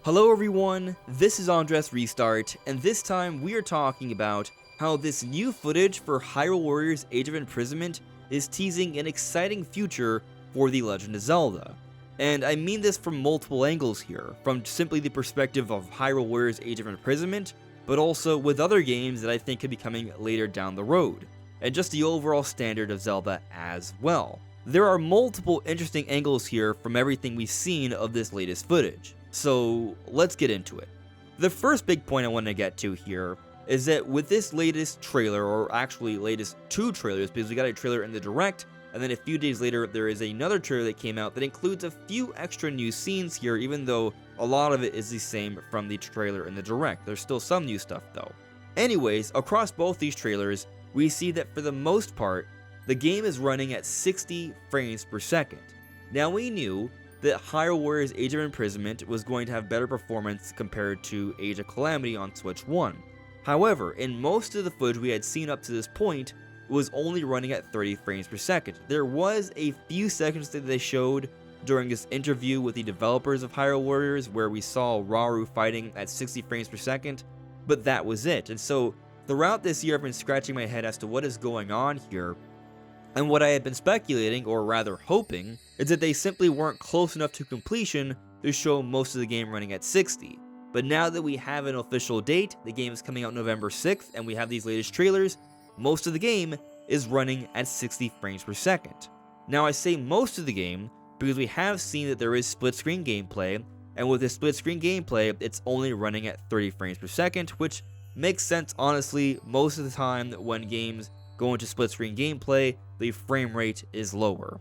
Hello everyone, this is AndresRestart, and this time we are talking about how this new footage for Hyrule Warriors Age of Imprisonment is teasing an exciting future for The Legend of Zelda. And I mean this from multiple angles here, from simply the perspective of Hyrule Warriors Age of Imprisonment, but also with other games that I think could be coming later down the road, and just the overall standard of Zelda as well. There are multiple interesting angles here from everything we've seen of this latest footage. So let's get into it. The first big point I want to get to here is that with this latest trailer, or actually latest two trailers, because we got a trailer in the direct, and then a few days later there is another trailer that came out that includes a few extra new scenes here, even though a lot of it is the same from the trailer in the direct. There's still some new stuff though. Anyways, across both these trailers, we see that for the most part, the game is running at 60 frames per second. Now we knew that Hyrule Warriors Age of Imprisonment was going to have better performance compared to Age of Calamity on Switch 1. However, in most of the footage we had seen up to this point, it was only running at 30 frames per second. There was a few seconds that they showed during this interview with the developers of Hyrule Warriors where we saw Rauru fighting at 60 frames per second, but that was it. And so throughout this year I've been scratching my head as to what is going on here. And what I had been speculating, or rather hoping, is that they simply weren't close enough to completion to show most of the game running at 60. But now that we have an official date, the game is coming out November 6th, and we have these latest trailers, most of the game is running at 60 frames per second. Now I say most of the game because we have seen that there is split screen gameplay, and with this split screen gameplay, it's only running at 30 frames per second, which makes sense honestly. Most of the time when games go into split screen gameplay, the frame rate is lower.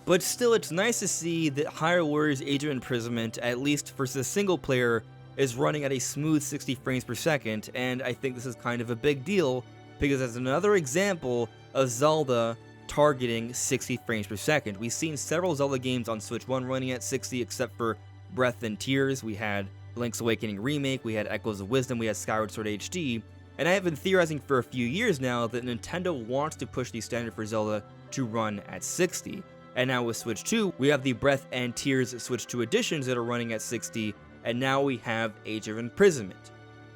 But still, it's nice to see that Hyrule Warriors Age of Imprisonment, at least for the single player, is running at a smooth 60 frames per second, and I think this is kind of a big deal, because as another example of Zelda targeting 60 frames per second. We've seen several Zelda games on Switch 1 running at 60, except for Breath and Tears. We had Link's Awakening Remake, we had Echoes of Wisdom, we had Skyward Sword HD, and I have been theorizing for a few years now that Nintendo wants to push the standard for Zelda to run at 60. And now with Switch 2, we have the Breath and Tears Switch 2 editions that are running at 60, and now we have Age of Imprisonment.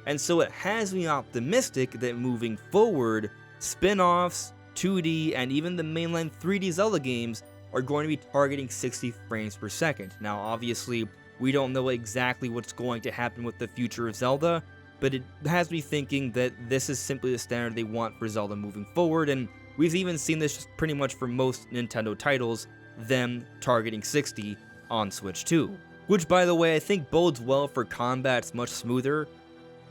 And so it has me optimistic that moving forward, spin-offs, 2D, and even the mainline 3D Zelda games are going to be targeting 60 frames per second. Now obviously, we don't know exactly what's going to happen with the future of Zelda, but it has me thinking that this is simply the standard they want for Zelda moving forward, and we've even seen this pretty much for most Nintendo titles, them targeting 60 on Switch 2. Which, by the way, I think bodes well for combat's much smoother,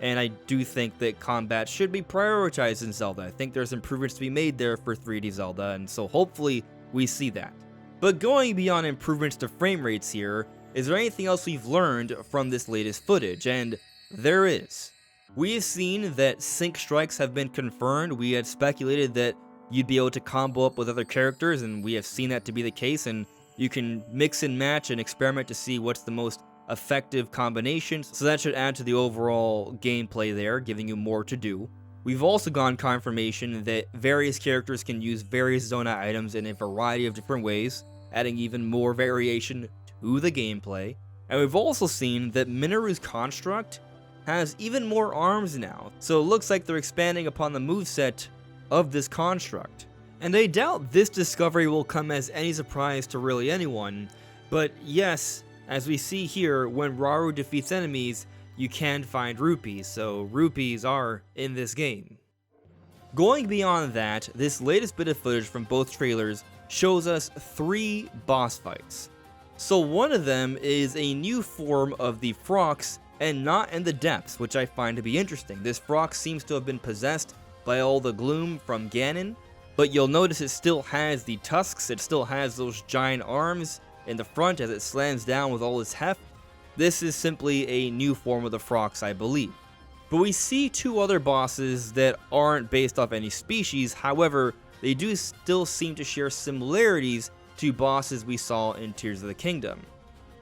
and I do think that combat should be prioritized in Zelda. I think there's improvements to be made there for 3D Zelda, and so hopefully we see that. But going beyond improvements to frame rates here, is there anything else we've learned from this latest footage? And there is. We have seen that sync strikes have been confirmed. We had speculated that you'd be able to combo up with other characters, and we have seen that to be the case, and you can mix and match and experiment to see what's the most effective combination, so that should add to the overall gameplay there, giving you more to do. We've also gotten confirmation that various characters can use various Zona items in a variety of different ways, adding even more variation to the gameplay. And we've also seen that Minoru's construct has even more arms now, so it looks like they're expanding upon the moveset of this construct. And I doubt this discovery will come as any surprise to really anyone, but yes, as we see here, when Rauru defeats enemies, you can find rupees, so rupees are in this game. Going beyond that, this latest bit of footage from both trailers shows us 3 boss fights. So one of them is a new form of the Frox, and not in the depths, which I find to be interesting. This Frox seems to have been possessed by all the gloom from Ganon, but you'll notice it still has the tusks, it still has those giant arms in the front as it slams down with all its heft. This is simply a new form of the Frox, I believe. But we see 2 other bosses that aren't based off any species, however, they do still seem to share similarities to bosses we saw in Tears of the Kingdom.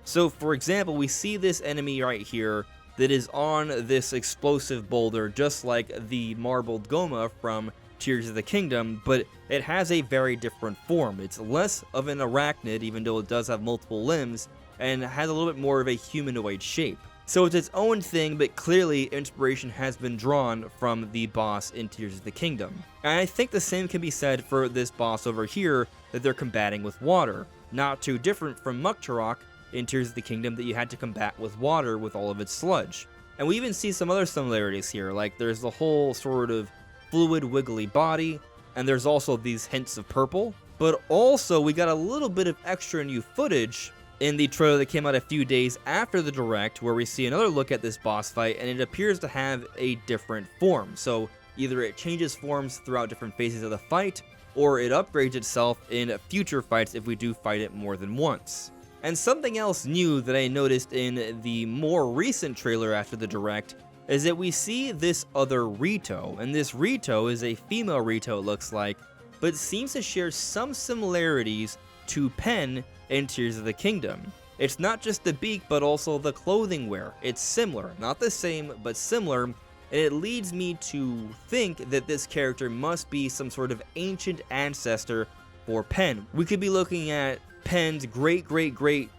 So for example, we see this enemy right here that is on this explosive boulder, just like the marbled Goma from Tears of the Kingdom, but it has a very different form. It's less of an arachnid, even though it does have multiple limbs, and has a little bit more of a humanoid shape. So it's its own thing, but clearly inspiration has been drawn from the boss in Tears of the Kingdom. And I think the same can be said for this boss over here that they're combating with water. Not too different from Muktarok in Tears of the Kingdom that you had to combat with water with all of its sludge. And we even see some other similarities here, like there's the whole sort of fluid wiggly body, and there's also these hints of purple. But also we got a little bit of extra new footage in the trailer that came out a few days after the direct, where we see another look at this boss fight, and it appears to have a different form. So either it changes forms throughout different phases of the fight, or it upgrades itself in future fights if we do fight it more than once. And something else new that I noticed in the more recent trailer after the direct is that we see this other Rito, and this Rito is a female Rito, it looks like, but seems to share some similarities to Pen in Tears of the Kingdom. It's not just the beak, but also the clothing wear. It's similar, not the same, but similar, and it leads me to think that this character must be some sort of ancient ancestor for Pen. We could be looking at Pen's great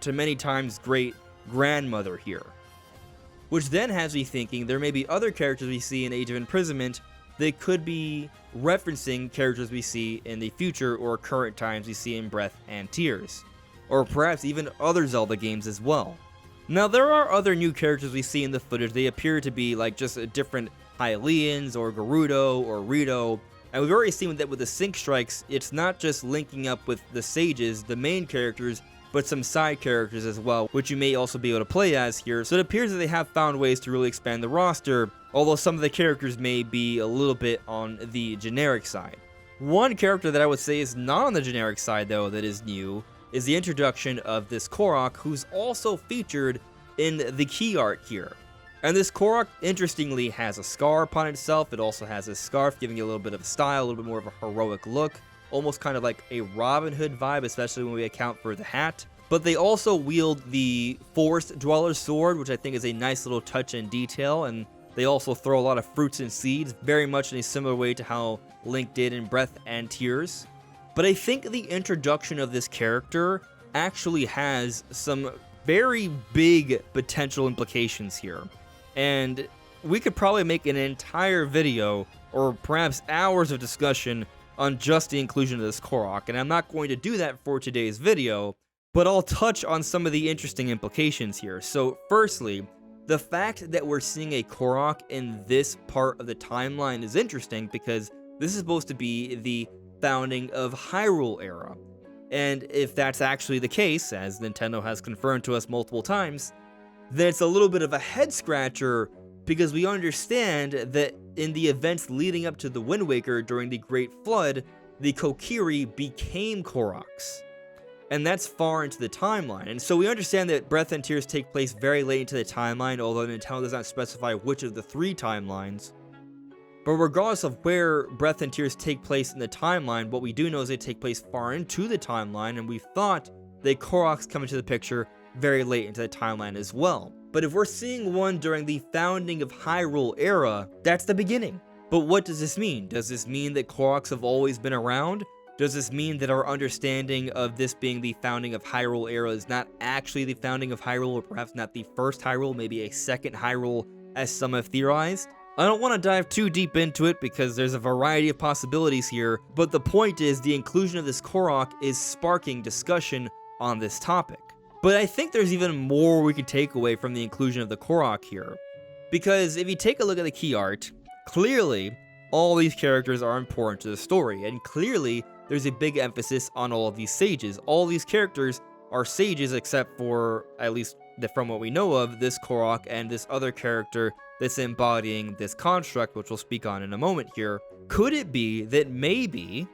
to many times great grandmother here. Which then has me thinking there may be other characters we see in Age of Imprisonment that could be referencing characters we see in the future or current times we see in Breath and Tears. Or perhaps even other Zelda games as well. Now there are other new characters we see in the footage. They appear to be like just different Hylians or Gerudo or Rito. And we've already seen that with the Sync Strikes, it's not just linking up with the sages, the main characters, but some side characters as well, which you may also be able to play as here. So it appears that they have found ways to really expand the roster, although some of the characters may be a little bit on the generic side. One character that I would say is not on the generic side though that is new is the introduction of this Korok, who's also featured in the key art here. And this Korok, interestingly, has a scar upon itself. It also has a scarf, giving you a little bit of style, a little bit more of a heroic look. Almost kind of like a Robin Hood vibe, especially when we account for the hat. But they also wield the Forest Dweller's Sword, which I think is a nice little touch and detail. And they also throw a lot of fruits and seeds, very much in a similar way to how Link did in Breath and Tears. But I think the introduction of this character actually has some very big potential implications here. And we could probably make an entire video, or perhaps hours of discussion, on just the inclusion of this Korok, and I'm not going to do that for today's video, but I'll touch on some of the interesting implications here. So firstly, the fact that we're seeing a Korok in this part of the timeline is interesting because this is supposed to be the founding of Hyrule era. And if that's actually the case, as Nintendo has confirmed to us multiple times, then it's a little bit of a head scratcher because we understand that in the events leading up to the Wind Waker during the Great Flood, the Kokiri became Koroks. And that's far into the timeline. And so we understand that Breath and Tears take place very late into the timeline, although Nintendo does not specify which of the three timelines. But regardless of where Breath and Tears take place in the timeline, what we do know is they take place far into the timeline, and we thought that Koroks come into the picture very late into the timeline as well. But if we're seeing one during the founding of Hyrule era, that's the beginning. But what does this mean? Does this mean that Koroks have always been around? Does this mean that our understanding of this being the founding of Hyrule era is not actually the founding of Hyrule, or perhaps not the first Hyrule, maybe a second Hyrule, as some have theorized? I don't want to dive too deep into it because there's a variety of possibilities here, but the point is the inclusion of this Korok is sparking discussion on this topic. But I think there's even more we could take away from the inclusion of the Korok here. Because if you take a look at the key art, clearly all these characters are important to the story, and clearly there's a big emphasis on all of these sages. All these characters are sages except for, at least from what we know of, this Korok and this other character that's embodying this construct, which we'll speak on in a moment here. Could it be that maybe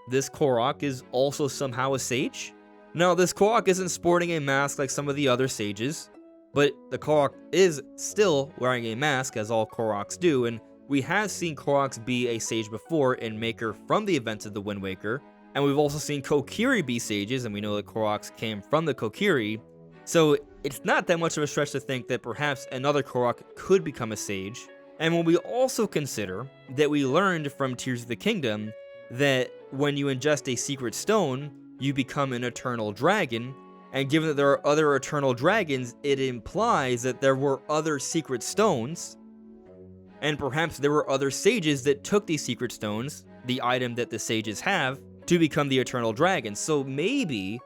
this Korok is also somehow a sage? Now, this Korok isn't sporting a mask like some of the other sages, but the Korok is still wearing a mask, as all Koroks do, and we have seen Koroks be a sage before in Maker from the events of the Wind Waker, and we've also seen Kokiri be sages, and we know that Koroks came from the Kokiri, so it's not that much of a stretch to think that perhaps another Korok could become a sage. And when we also consider that we learned from Tears of the Kingdom that when you ingest a secret stone, you become an eternal dragon, And given that there are other eternal dragons, it implies that there were other secret stones, and perhaps there were other sages that took these secret stones, the item that the sages have, to become the eternal dragon. So maybe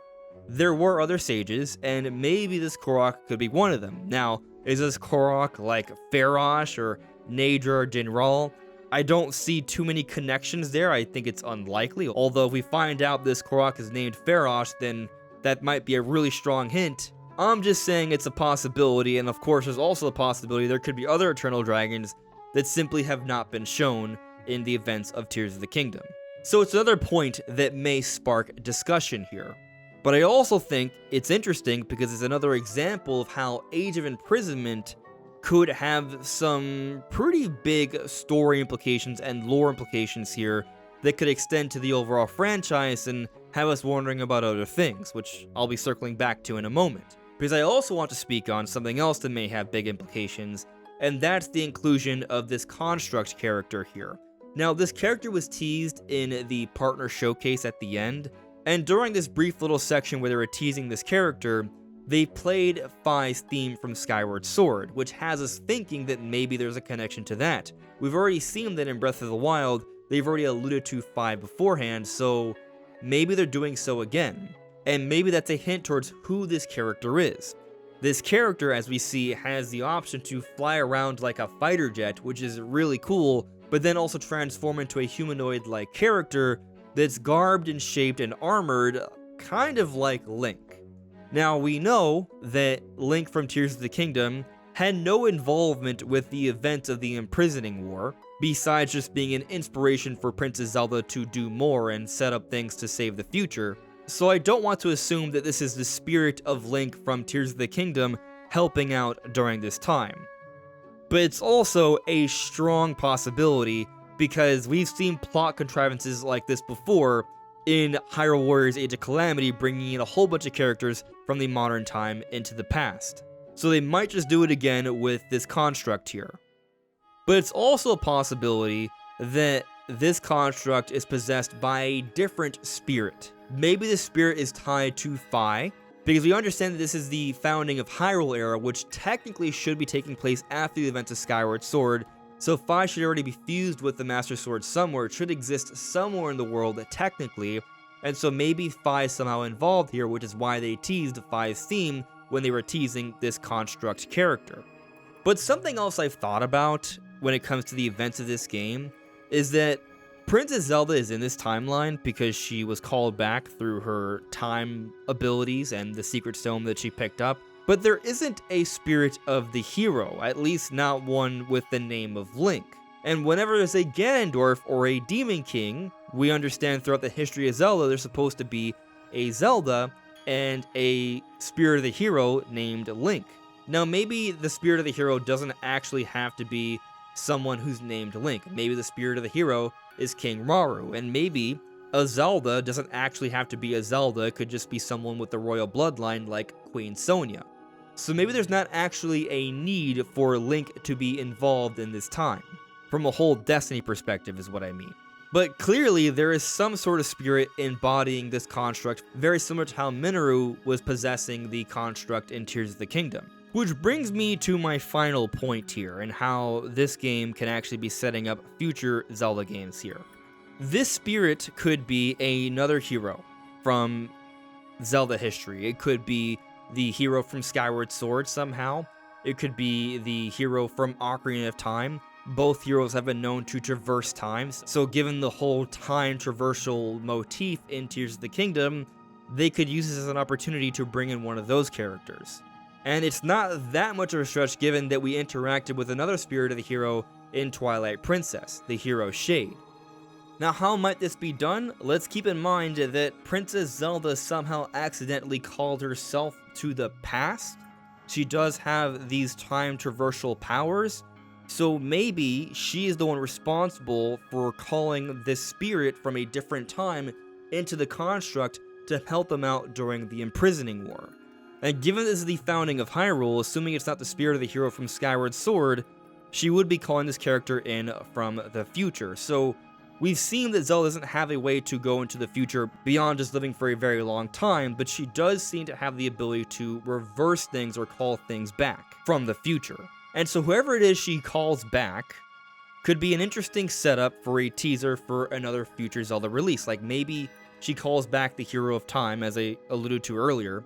there were other sages, and maybe this Korok could be one of them. Now, is this Korok like Farosh or Nader Dinral? I don't see too many connections there. I think it's unlikely. Although if we find out this Korok is named Farosh, then that might be a really strong hint. I'm just saying it's a possibility, and of course there's also a possibility there could be other eternal dragons that simply have not been shown in the events of Tears of the Kingdom. So it's another point that may spark discussion here. But I also think it's interesting because it's another example of how Age of Imprisonment could have some pretty big story implications and lore implications here that could extend to the overall franchise and have us wondering about other things, which I'll be circling back to in a moment. Because I also want to speak on something else that may have big implications, and that's the inclusion of this construct character here. Now, this character was teased in the partner showcase at the end, and during this brief little section where they were teasing this character, they played Fi's theme from Skyward Sword, which has us thinking that maybe there's a connection to that. We've already seen that in Breath of the Wild, they've already alluded to Fi beforehand, so maybe they're doing so again. And maybe that's a hint towards who this character is. This character, as we see, has the option to fly around like a fighter jet, which is really cool, but then also transform into a humanoid-like character that's garbed and shaped and armored, kind of like Link. Now, we know that Link from Tears of the Kingdom had no involvement with the events of the Imprisoning War, besides just being an inspiration for Princess Zelda to do more and set up things to save the future. So I don't want to assume that this is the spirit of Link from Tears of the Kingdom helping out during this time. But it's also a strong possibility because we've seen plot contrivances like this before in Hyrule Warriors Age of Calamity, bringing in a whole bunch of characters from the modern time into the past. So they might just do it again with this construct here. But it's also a possibility that this construct is possessed by a different spirit. Maybe the spirit is tied to Fi, because we understand that this is the founding of Hyrule era, which technically should be taking place after the events of Skyward Sword, so Fi should already be fused with the Master Sword somewhere. It should exist somewhere in the world, technically, and so maybe Fi is somehow involved here, which is why they teased Fi's theme when they were teasing this construct character. But something else I've thought about when it comes to the events of this game is that Princess Zelda is in this timeline because she was called back through her time abilities and the secret stone that she picked up, but there isn't a spirit of the hero, at least not one with the name of Link. And whenever there's a Ganondorf or a Demon King, we understand throughout the history of Zelda there's supposed to be a Zelda and a spirit of the hero named Link. Now maybe the spirit of the hero doesn't actually have to be someone who's named Link. Maybe the spirit of the hero is King Rauru, and maybe a Zelda doesn't actually have to be a Zelda, it could just be someone with the royal bloodline like Queen Sonia. So maybe there's not actually a need for Link to be involved in this time. From a whole Destiny perspective is what I mean. But clearly there is some sort of spirit embodying this construct, very similar to how Minoru was possessing the construct in Tears of the Kingdom. Which brings me to my final point here, and how this game can actually be setting up future Zelda games here. This spirit could be another hero from Zelda history. It could be the hero from Skyward Sword somehow. It could be the hero from Ocarina of Time. Both heroes have been known to traverse times, so given the whole time traversal motif in Tears of the Kingdom, they could use this as an opportunity to bring in one of those characters. And it's not that much of a stretch given that we interacted with another spirit of the hero in Twilight Princess, the hero Shade. Now how might this be done? Let's keep in mind that Princess Zelda somehow accidentally called herself to the past. She does have these time traversal powers, so maybe she is the one responsible for calling this spirit from a different time into the construct to help them out during the Imprisoning War. And given this is the founding of Hyrule, assuming it's not the spirit of the hero from Skyward Sword, she would be calling this character in from the future. So We've seen that Zelda doesn't have a way to go into the future beyond just living for a very long time, but she does seem to have the ability to reverse things or call things back from the future. And so whoever it is she calls back could be an interesting setup for a teaser for another future Zelda release. Like maybe she calls back the Hero of Time, as I alluded to earlier.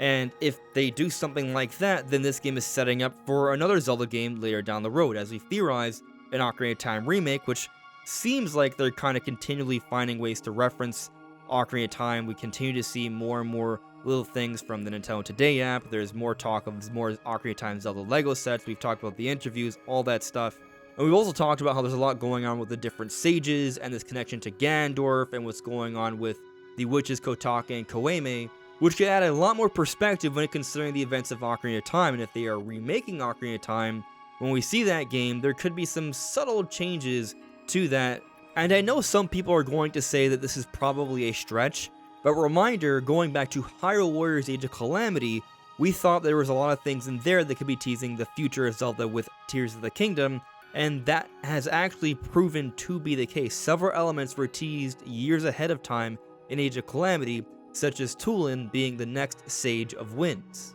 And if they do something like that, then this game is setting up for another Zelda game later down the road, as we theorize an Ocarina of Time remake, which seems like they're kind of continually finding ways to reference Ocarina of Time. We continue to see more and more little things from the Nintendo Today app. There's more talk of more Ocarina of Time Zelda Lego sets. We've talked about the interviews, all that stuff. And we've also talked about how there's a lot going on with the different sages and this connection to Ganondorf and what's going on with the witches Kotaka and Koeme, which could add a lot more perspective when considering the events of Ocarina of Time. And if they are remaking Ocarina of Time, when we see that game, there could be some subtle changes to that. And I know some people are going to say that this is probably a stretch, but reminder, going back to Hyrule Warriors Age of Calamity, we thought there was a lot of things in there that could be teasing the future of Zelda with Tears of the Kingdom, and that has actually proven to be the case. Several elements were teased years ahead of time in Age of Calamity, such as Tulin being the next Sage of Winds.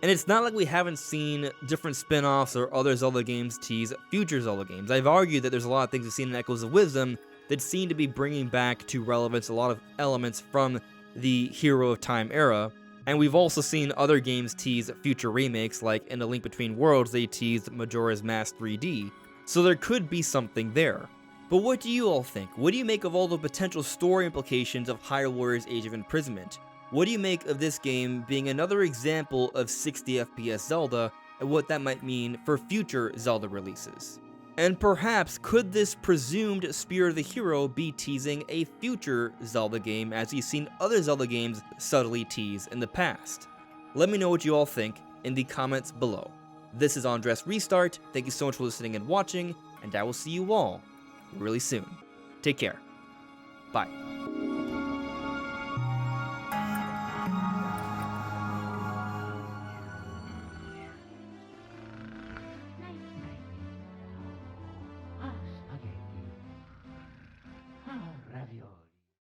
And it's not like we haven't seen different spin-offs or other Zelda games tease future Zelda games. I've argued that there's a lot of things we've seen in Echoes of Wisdom that seem to be bringing back to relevance a lot of elements from the Hero of Time era. And we've also seen other games tease future remakes, like in A Link Between Worlds, they teased Majora's Mask 3D. So there could be something there. But what do you all think? What do you make of all the potential story implications of Hyrule Warriors Age of Imprisonment? What do you make of this game being another example of 60 FPS Zelda, and what that might mean for future Zelda releases? And perhaps, could this presumed Spear of the Hero be teasing a future Zelda game, as we've seen other Zelda games subtly tease in the past? Let me know what you all think in the comments below. This is AndresRestart, thank you so much for listening and watching, and I will see you all really soon. Take care. Bye.